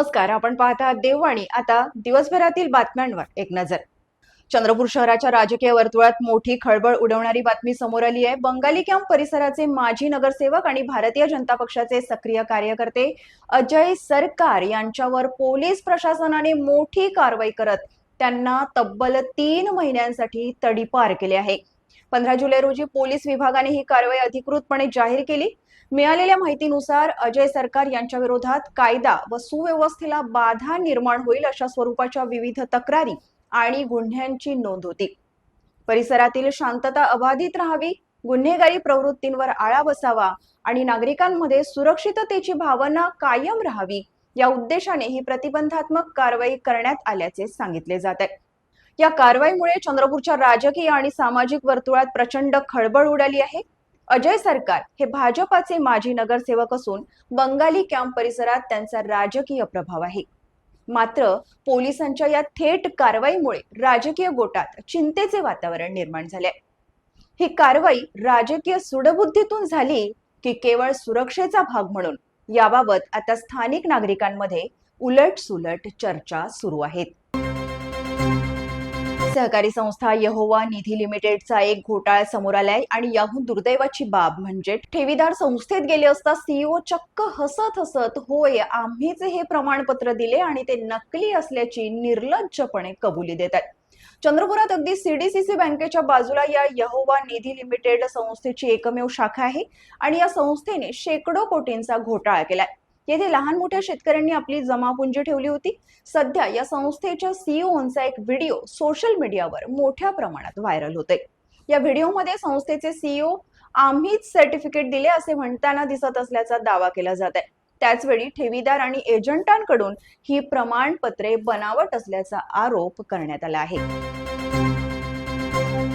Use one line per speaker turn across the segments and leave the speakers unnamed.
नमस्कार, आपण पाहत आहात देववाणी. आता दिवसभरातील बातम्यांवर एक नजर. चंद्रपूर शहराच्या राजकीय वर्तुळात मोठी खळबळ उडवणारी बातमी समोर आली आहे. बंगाली कॅम्प परिसराचे माजी नगरसेवक आणि भारतीय जनता पक्षाचे सक्रिय कार्यकर्ते अजय सरकार यांच्यावर पोलीस प्रशासनाने मोठी कारवाई करत त्यांना तब्बल 3 महिन्यांसाठी तडीपार केले आहे. 15 जुलै रोजी पोलीस विभागाने ही कारवाई अधिकृतपणे जाहीर केली. मिळालेल्या माहितीनुसार अजय सरकार यांच्या विरोधात कायदा व सुव्यवस्थेला बाधा निर्माण होईल अशा स्वरूपाच्या विविध तक्रारी आणि गुन्ह्यांची नोंद होती. परिसरातील शांतता अबाधित राहावी, गुन्हेगारी प्रवृत्तींवर आळा बसावा आणि नागरिकांमध्ये सुरक्षिततेची भावना कायम राहावी या उद्देशाने ही प्रतिबंधात्मक कारवाई करण्यात आल्याचे सांगितले जात आहे. या कारवाईमुळे चंद्रपूरच्या राजकीय आणि सामाजिक वर्तुळात प्रचंड खळबळ उडाली आहे. अजय सरकार हे भाजपाचे माजी नगरसेवक असून बंगाली कॅम्प परिसरात त्यांचा राजकीय प्रभाव आहे. मात्र पोलिसांच्या या थेट कारवाईमुळे राजकीय गोटात चिंतेचे वातावरण निर्माण झाले. ही कारवाई राजकीय सूडबुद्धीतून झाली की केवळ सुरक्षेचा भाग म्हणून, याबाबत आता स्थानिक नागरिकांमध्ये उलटसुलट चर्चा सुरू आहेत. सहकारी संस्था यहोवा निधी लिमिटेडचा एक घोटाळा समोर आलाय आणि याहून दुर्दैवाची बाब म्हणजे ठेवीदार संस्थेत गेले असता सीईओ चक्क हसत हसत होय आम्हीच हे प्रमाणपत्र दिले आणि ते नकली असल्याची निर्लज्जपणे कबुली देत आहेत. चंद्रपुरात अगदी सीडीसीसी बँकेच्या बाजूला या यहोवा निधी लिमिटेड संस्थेची एकमेव शाखा आहे आणि या संस्थेने शेकडो कोटींचा घोटाळा केलाय. येथे लहान मोठ्या शेतकऱ्यांनी आपली जमापुंजी ठेवली होती. सध्या या संस्थेच्या सीईओचा एक व्हिडिओ सोशल मीडियावर मोठ्या प्रमाणात व्हायरल होतोय. या व्हिडिओमध्ये संस्थेचे सीईओ आम्हीच सर्टिफिकेट दिले असे म्हणताना दिसत असल्याचा दावा केला जात आहे. त्याचवेळी ठेवीदार आणि एजंटांकडून ही प्रमाणपत्रे बनावट असल्याचा आरोप करण्यात आला आहे.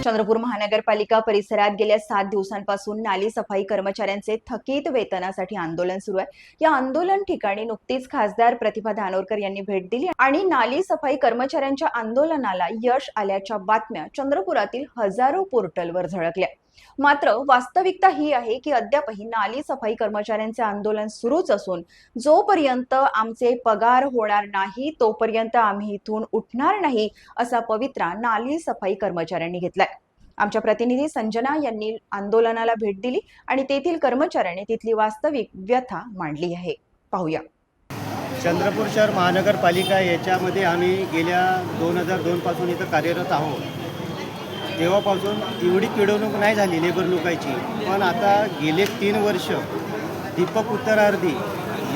चंद्रपूर महानगरपालिका परिसरात गेल्या 7 दिवसांपासून नाली सफाई कर्मचाऱ्यांचे थकीत वेतनासाठी आंदोलन सुरू आहे. या आंदोलन ठिकाणी नुकतीच खासदार प्रतिभा धानोरकर यांनी भेट दिली आणि नाली सफाई कर्मचाऱ्यांच्या आंदोलनाला यश आल्याच्या बातम्या चंद्रपुरातील हजारो पोर्टलवर झळकल्या. मात्र वास्तविकता ही आहे की अद्यापही नाली सफाई कर्मचाऱ्यांचे आंदोलन सुरूच असून जोपर्यंत आमचे पगार होणार नाही तोपर्यंत आम्ही इथून उठणार नाही असा पवित्रा नाली सफाई कर्मचाऱ्यांनी घेतलाय. आमच्या प्रतिनिधी संजना यांनी आंदोलनाला भेट दिली आणि तेथील कर्मचाऱ्यांनी तिथली वास्तविक व्यथा मांडली आहे. पाहूया.
चंद्रपूर शहर महानगरपालिका याच्यामध्ये आम्ही गेल्या 2002 पासून इथं कार्यरत आहोत. तेव्हापासून एवढी पिडवणूक नाही झाली लेबर लोकांची, पण आता गेले 3 वर्ष दीपक उत्तरार्धी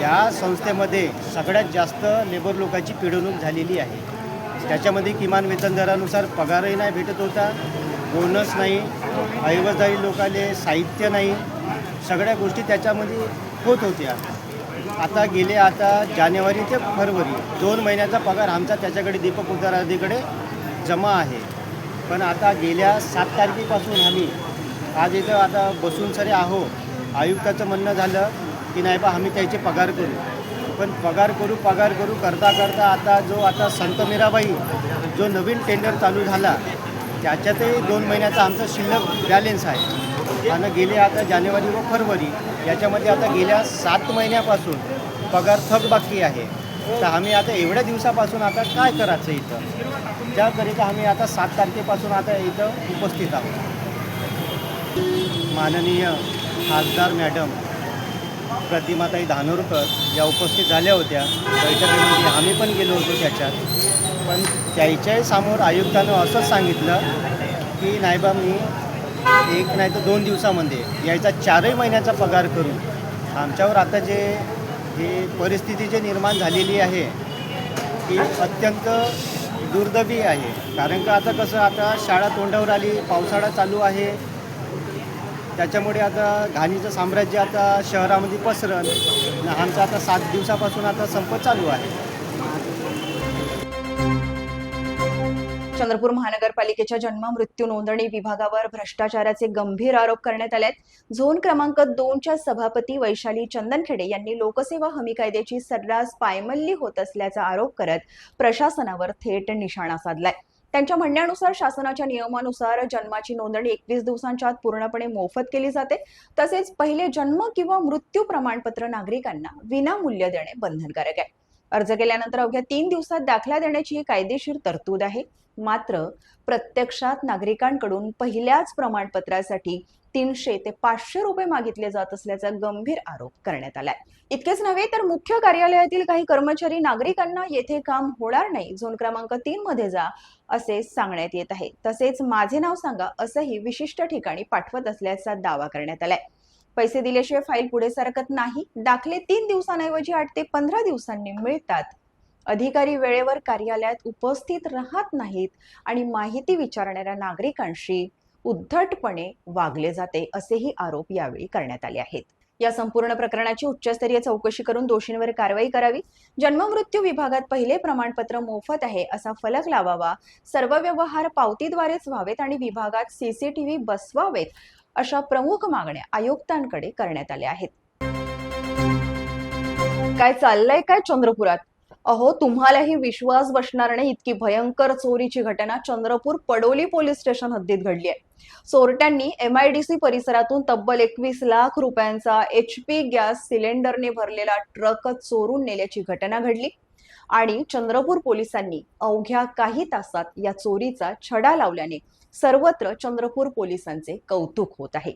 या संस्थेमध्ये सगळ्यात जास्त लेबर लोकांची पिडवणूक झालेली आहे. त्याच्यामध्ये किमान वेतन दरानुसार पगारही नाही भेटत होता, बोनस नाही, ऐवजारी लोकांना साहित्य नाही, सगळ्या गोष्टी त्याच्यामध्ये होत होत्या. आता जानेवारी ते फरवरी 2 महिन्याचा पगार आमचा त्याच्याकडे दीपक उत्तरार्धीकडे जमा आहे. पण आता गेल्या 7 तारखेपासून आम्ही आज इथं आता बसून सरे आहो. आयुक्ताचं म्हणणं झालं की नाही बा आम्ही त्याचे पगार करू, पण पगार करू करता आता संत मीराबाई जो नवीन टेंडर चालू झाला त्याच्यातही 2 महिन्याचा आमचा शिल्लक बॅलेन्स आहे. आणि गेले आता जानेवारी व फरवरी याच्यामध्ये आता गेल्या 7 महिन्यापासून पगार थकबाकी आहे. तर आम्ही आता एवढ्या दिवसापासून आता काय करायचं इथं, त्याकरिता आम्ही आता 7 तारखेपासून आता इथं उपस्थित आहोत. माननीय खासदार मॅडम प्रतिमाताई धानोरकर या उपस्थित झाल्या होत्या बैठकीमध्ये. आम्ही पण गेलो होतो त्याच्यात, पण त्याच्याही समोर आयुक्तानं असंच सांगितलं की नाही बा मी 1 नाही तर 2 दिवसामध्ये यायचा 4 महिन्याचा पगार करू. आमच्यावर आता जे परिस्थिती जे निर्माण झालेली आहे ती अत्यंत दुर्दैवी आहे. कारण का आता कसं आता शाळा तोंडावर आली, पावसाळा चालू आहे, त्याच्यामुळे आता घाणीचं साम्राज्य आता शहरामध्ये पसरलं. आमचा आता 7 दिवसापासून आता संप चालू आहे.
चंद्रपूर महानगरपालिकेच्या जन्म मृत्यू नोंदणी विभागावर भ्रष्टाचाराचे गंभीर आरोप करण्यात आले आहेत. झोन क्रमांक 2च्या सभापती वैशाली चंदनखेडे यांनी लोकसेवा हमी कायद्याची सर्रास पायमल्ली होत असल्याचा आरोप करत प्रशासनावर थेट निशाणा साधलाय. त्यांच्या म्हणण्यानुसार शासनाच्या नियमानुसार जन्माची नोंदणी 21 दिवसांच्या आत पूर्णपणे मोफत केली जाते. तसेच पहिले जन्म किंवा मृत्यू प्रमाणपत्र नागरिकांना विनामूल्य देणे बंधनकारक आहे. अर्ज केल्यानंतर अवघ्या 3 दिवसात दाखला देण्याची ही कायदेशीर तरतूद आहे. मात्र प्रत्यक्षात नागरिकांकडून पहिल्याच प्रमाणपत्रासाठी 300 ते 500 रुपये मागितले जात असल्याचा गंभीर आरोप करण्यात आलाय. इतकेच नव्हे तर मुख्य कार्यालयातील काही कर्मचारी नागरिकांना येथे काम होणार नाही, झोन क्रमांक 3 मध्ये जा असे सांगण्यात येत आहे. तसेच माझे नाव सांगा असंही विशिष्ट ठिकाणी पाठवत असल्याचा दावा करण्यात आलाय. पैसे दिल्याशिवाय फाईल पुढे सरकत नाही. दाखले 3 दिवसांऐवजी 8 ते 15 दिवसांनी मिळतात. अधिकारी वेळेवर कार्यालयात उपस्थित राहत नाहीत आणि माहिती विचारणाऱ्या नागरिकांशी उद्धटपणे वागले जाते, असेही आरोप यावेळी करण्यात आले आहेत. या संपूर्ण प्रकरणाची उच्चस्तरीय चौकशी करून दोषींवर कारवाई करावी. जन्ममृत्यू विभागात पहिले प्रमाणपत्र मोफत आहे असा फलक लावावा. सर्व व्यवहार पावतीद्वारेच व्हावेत आणि विभागात CCTV बसवावेत अशा प्रमुख मागण्या आयुक्तांकडे करण्यात आल्या आहेत. काय चाललंय काय चंद्रपुरात? अहो, तुम्हालाही विश्वास बसणार नाही इतकी भयंकर चोरीची घटना चंद्रपूर पडोली पोलीस स्टेशन हद्दीत घडली आहे. चोरट्यांनी MIDC परिसरातून तब्बल 21 लाख रुपयांचा HP गॅस सिलेंडरने भरलेला ट्रक चोरून नेल्याची घटना घडली आणि चंद्रपूर पोलिसांनी अवघ्या काही तासात या चोरीचा छडा लावल्याने सर्वत्र चंद्रपूर पोलिसांचे कौतुक होत आहे.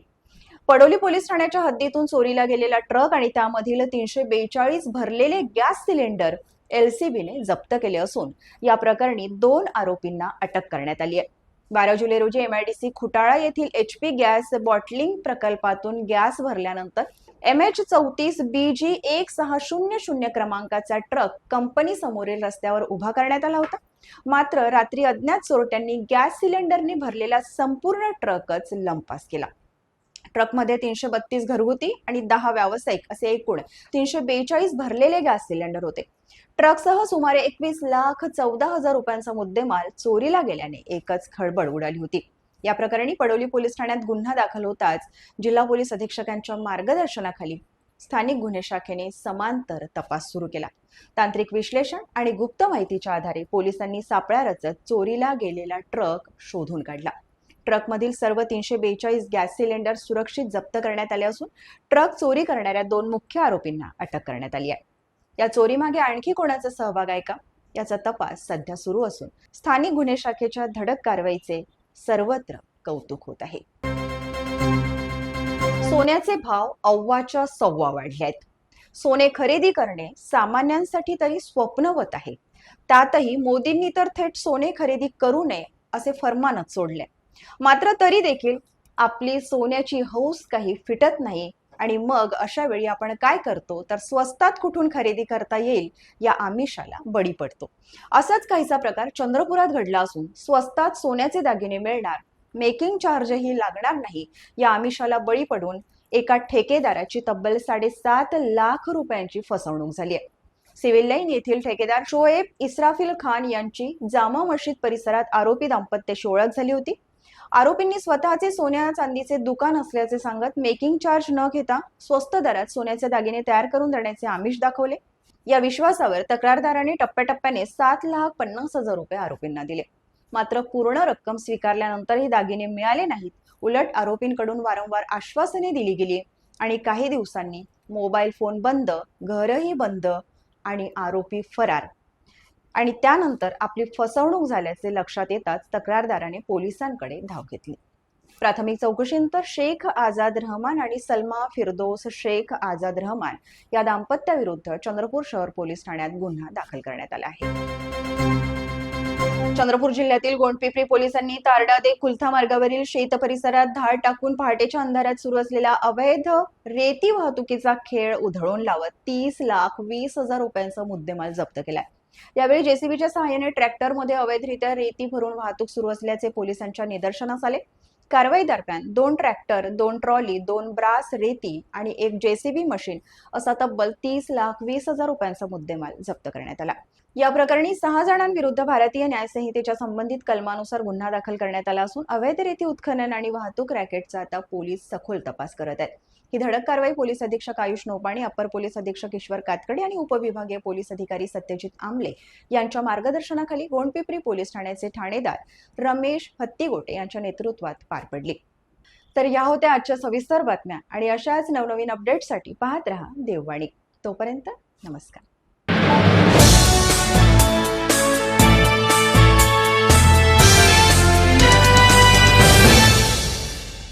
पडोली पोलीस ठाण्याच्या हद्दीतून चोरीला गेलेला ट्रक आणि त्यामधील 342 भरलेले गॅस सिलेंडर LCBने जप्त केले असून या प्रकरणी 2 आरोपींना अटक करण्यात आली आहे. 12 जुलै रोजी MIDC खुटाळा येथील HP गॅस बॉटलिंग प्रकल्पातून गॅस भरल्यानंतर MH34 BG 1600 क्रमांकाचा ट्रक कंपनी समोरील रस्त्यावर उभा करण्यात आला होता. मात्र रात्री अज्ञात चोरट्यांनी गॅस सिलेंडरने भरलेला संपूर्ण ट्रकच लंपास केला. ट्रकमध्ये 332 घरगुती आणि 10 व्यावसायिक असे एकूण 342 भरलेले गॅस सिलेंडर होते. ट्रकसह सुमारे 21,14,000 रुपयांचा मुद्देमाल चोरीला गेल्याने एकच खळबळ उडाली होती. या प्रकरणी पडोली पोलीस ठाण्यात गुन्हा दाखल होताच जिल्हा पोलीस अधीक्षकांच्या मार्गदर्शनाखाली स्थानिक गुन्हे शाखेने समांतर तपास सुरू केला. तांत्रिक विश्लेषण आणि गुप्त माहितीच्या आधारे पोलिसांनी सापळा रचत चोरीला गेलेला ट्रक शोधून काढला. ट्रकमधील सर्व 342 गॅस सिलेंडर सुरक्षित जप्त करण्यात आले असून ट्रक चोरी करणाऱ्या 2 मुख्य आरोपींना अटक करण्यात आली आहे. या चोरीमागे आणखी कोणाचा सहभाग आहे का, याचा तपास सध्या सुरू असून स्थानिक गुन्हे शाखेच्या धडक कारवाईचे सर्वत्र कौतुक होत आहे. सोन्याचे भाव अव्वाच्या सव्वा वाढले आहेत. सोने खरेदी करणे सामान्यांसाठी तरी स्वप्नवत आहे. त्यातही मोदींनी तर थेट सोने खरेदी करू नये असे फरमानच सोडले. मात्र तरी देखील आपली सोन्याची हौस काही फिटत नाही आणि मग अशा वेळी आपण काय करतो तर स्वस्तात कुठून खरेदी करता येईल या आमिषाला बळी पडतो. असाच काहीसा प्रकार चंद्रपुरात घडला असून स्वस्तात सोन्याचे दागिने मिळणार, मेकिंग चार्जही लागणार नाही या आमिषाला बळी पडून एका ठेकेदाराची तब्बल 7.5 लाख रुपयांची फसवणूक झाली आहे. सिव्हिल लाईन येथील ठेकेदार शोएब इस्राफिल खान यांची जामा मशीद परिसरात आरोपी दाम्पत्याशी ओळख झाली होती. आरोपींनी स्वतःचे सोन्या चांदीचे दुकान असल्याचे सांगत मेकिंग चार्ज न घेता स्वस्त दरात सोन्याचे दागिने तयार करून देण्याचे आमिष दाखवले. या विश्वासावर तक्रारदाराने टप्प्याटप्प्याने 7,50,000 रुपये आरोपींना दिले. मात्र पूर्ण रक्कम स्वीकारल्यानंतरही दागिने मिळाले नाहीत. उलट आरोपींकडून वारंवार आश्वासने दिली गेली आणि काही दिवसांनी मोबाईल फोन बंद, घरही बंद आणि आरोपी फरार. आणि त्यानंतर आपली फसवणूक झाल्याचे लक्षात येताच तक्रारदाराने पोलिसांकडे धाव घेतली. प्राथमिक चौकशीनंतर शेख आझाद रहमान आणि सलमा फिरदौस शेख आझाद रहमान या दाम्पत्याविरुद्ध चंद्रपूर शहर पोलीस ठाण्यात गुन्हा दाखल करण्यात आला आहे. चंद्रपूर जिल्ह्यातील गोंडपिंपरी पोलिसांनी तारडा ते कुलथा मार्गावरील शेत परिसरात धाड टाकून पहाटेच्या अंधारात सुरू असलेला अवैध रेती वाहतुकीचा खेळ उधळून लावत 30,20,000 रुपयांचा मुद्देमाल जप्त केलाय. यावेळी JCBच्या सहाय्याने ट्रॅक्टरमध्ये अवैधरित्या रेती भरून वाहतूक सुरू असल्याचे पोलिसांच्या निदर्शनास आले. कारवाई दरम्यान 2 ट्रॅक्टर, 2 ट्रॉली, 2 ब्रास रेती आणि 1 JCB मशीन असा तब्बल 30,20,000 रुपयांचा मुद्देमाल जप्त करण्यात आला. या प्रकरणी 6 जणांविरुद्ध भारतीय न्याय संहितेच्या संबंधित कलमानुसार गुन्हा दाखल करण्यात आला असून अवैध रेती उत्खनन आणि वाहतूक रॅकेटचा आता पोलीस सखोल तपास करत आहेत. ही धडक कारवाई पोलीस अधीक्षक आयुष नोपाणी, अप्पर पोलीस अधीक्षक ईश्वर कातकडे आणि उपविभागीय पोलीस अधिकारी सत्यजित आमले यांच्या मार्गदर्शनाखाली गोंडपिंपरी पोलीस ठाण्याचे ठाणेदार रमेश हत्तीगोटे यांच्या नेतृत्वात पार पडली. तर या होत्या आजच्या सविस्तर बातम्या आणि अशाच नवनवीन अपडेट्ससाठी पाहत रहा देववाणी. तोपर्यंत नमस्कार.